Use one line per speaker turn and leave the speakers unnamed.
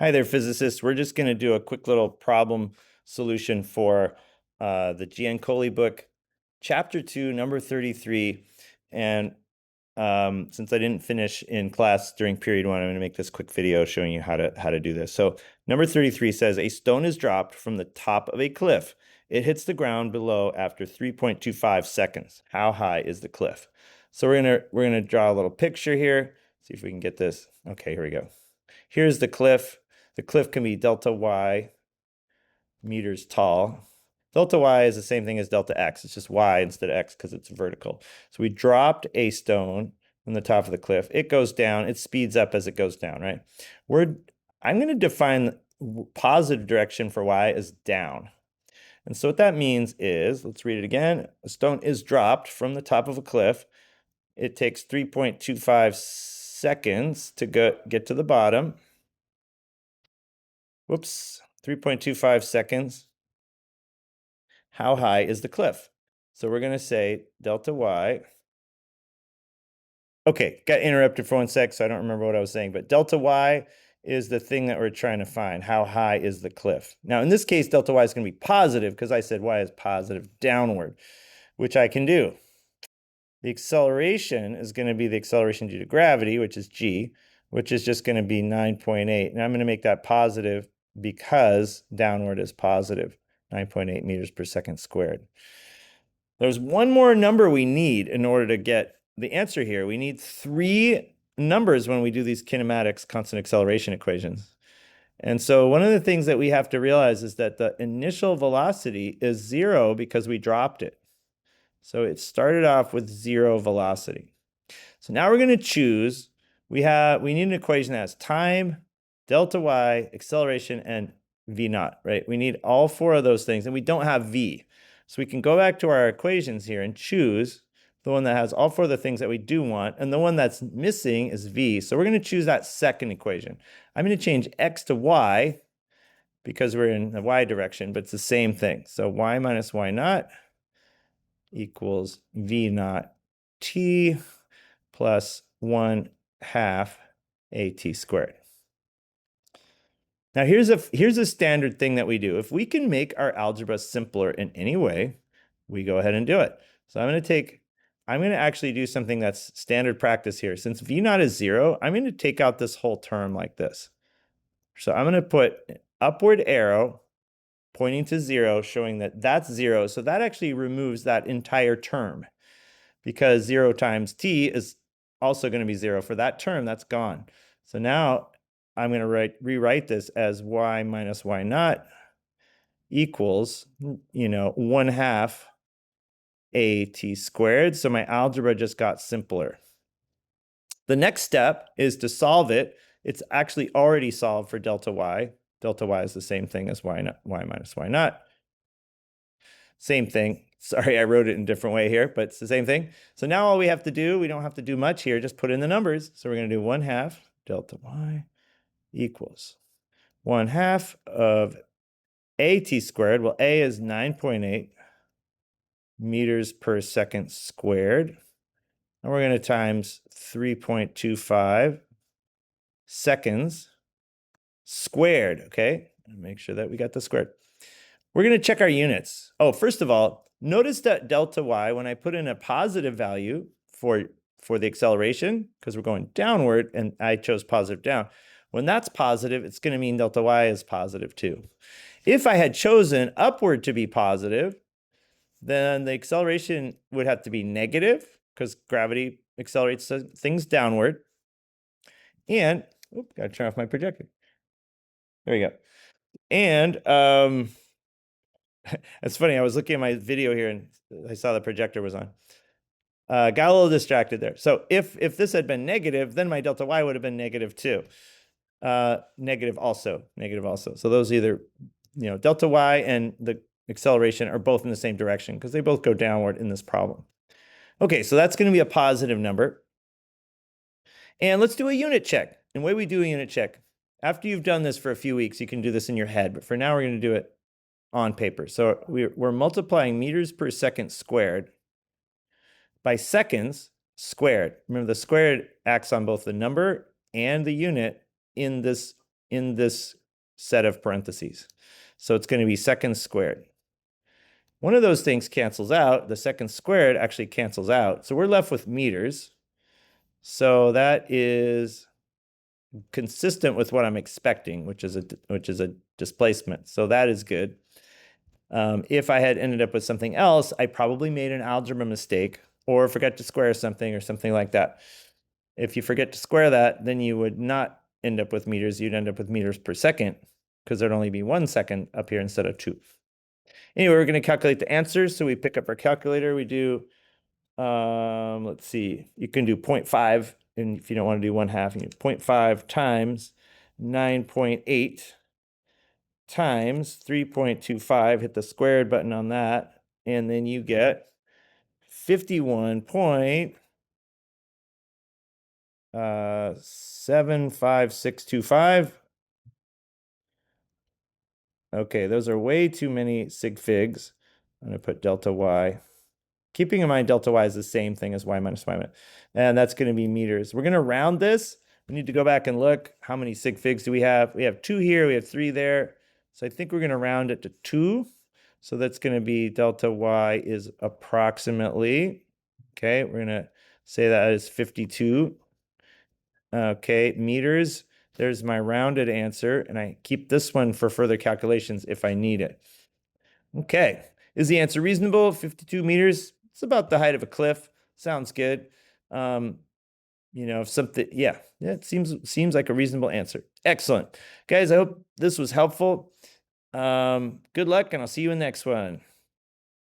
Hi there, physicists. We're just going to do a quick little problem solution for the Giancoli book, Chapter 2, number 33. And since I didn't finish in class during period 1, I'm going to make this quick video showing you how to do this. So number 33 says, a stone is dropped from the top of a cliff. It hits the ground below after 3.25 seconds. How high is the cliff? So we're gonna draw a little picture here. See if we can get this. Okay, here we go. Here's the cliff. The cliff can be delta y meters tall. Delta y is the same thing as delta x. It's just y instead of x because it's vertical. So we dropped a stone from the top of the cliff. It goes down. It speeds up as it goes down, right? I'm going to define positive direction for y as down. And so what that means is, let's read it again. A stone is dropped from the top of a cliff. It takes 3.25 seconds to get to the bottom. Whoops, 3.25 seconds. How high is the cliff? So we're going to say delta y. Okay, got interrupted for 1 sec, so I don't remember what I was saying, but delta y is the thing that we're trying to find. How high is the cliff? Now, in this case, delta y is going to be positive because I said y is positive downward, which I can do. The acceleration is going to be the acceleration due to gravity, which is g, which is just going to be 9.8. And I'm going to make that positive because downward is positive, 9.8 meters per second squared. There's one more number we need in order to get the answer here. We need 3 numbers when we do these kinematics constant acceleration equations. And so one of the things that we have to realize is that the initial velocity is 0 because we dropped it. So it started off with 0 velocity. So now we're going to choose, we need an equation that has time, delta y, acceleration, and v naught, right? We need all 4 of those things, and we don't have v. So we can go back to our equations here and choose the one that has all 4 of the things that we do want, and the one that's missing is v. So we're going to choose that second equation. I'm going to change x to y because we're in the y direction, but it's the same thing. So y minus y naught equals v naught t plus 1/2 at squared. Now here's a standard thing that we do. If we can make our algebra simpler in any way, we go ahead and do it. So I'm going to actually do something that's standard practice here. Since v naught is 0, I'm going to take out this whole term like this. So I'm going to put an upward arrow pointing to 0, showing that that's 0. So that actually removes that entire term because 0 times t is also going to be 0. For that term, that's gone. So now I'm going to rewrite this as y minus y naught equals, 1/2 at squared. So my algebra just got simpler. The next step is to solve it. It's actually already solved for delta y. Delta y is the same thing as y minus y naught. Same thing. Sorry, I wrote it in a different way here, but it's the same thing. So now all we have to do, we don't have to do much here, just put in the numbers. So we're going to do 1/2 delta y equals 1/2 of at squared. Well, a is 9.8 meters per second squared. And we're going to times 3.25 seconds squared, okay? Make sure that we got the squared. We're going to check our units. Oh, first of all, notice that delta y, when I put in a positive value for the acceleration, because we're going downward, and I chose positive down, when that's positive, it's going to mean delta y is positive too. If I had chosen upward to be positive, then the acceleration would have to be negative, because gravity accelerates things downward. And, got to turn off my projector. There we go. And it's funny, I was looking at my video here and I saw the projector was on. Got a little distracted there. So if this had been negative, then my delta y would have been negative too. Negative also. So those either, delta y and the acceleration are both in the same direction because they both go downward in this problem. Okay, so that's going to be a positive number. And let's do a unit check. And the way we do a unit check, after you've done this for a few weeks, you can do this in your head. But for now, we're going to do it on paper. So we're multiplying meters per second squared by seconds squared. Remember, the squared acts on both the number and the unit in this in this set of parentheses. So it's going to be seconds squared. One of those things cancels out. The seconds squared actually cancels out. So we're left with meters. So that is consistent with what I'm expecting, which is a displacement. So that is good. If I had ended up with something else, I probably made an algebra mistake or forgot to square something or something like that. If you forget to square that, then you would not end up with meters. You'd end up with meters per second because there'd only be 1 second up here instead of 2. Anyway, we're going to calculate the answers. So we pick up our calculator. We do, let's see, you can do 0.5. And if you don't want to do 1/2, you do 0.5 times 9.8 times 3.25. Hit the squared button on that. And then you get 51.75625. Okay, those are way too many sig figs. I'm going to put delta y. Keeping in mind delta y is the same thing as y minus y minus. And that's going to be meters. We're going to round this. We need to go back and look. How many sig figs do we have? We have 2 here. We have 3 there. So I think we're going to round it to 2. So that's going to be delta y is approximately, okay, we're going to say that is 52. Okay, meters. There's my rounded answer, and I keep this one for further calculations if I need it. Okay, is the answer reasonable? 52 meters. It's about the height of a cliff. Sounds good. You know, if something, yeah, it seems like a reasonable answer. Excellent. Guys, I hope this was helpful. Good luck, and I'll see you in the next one.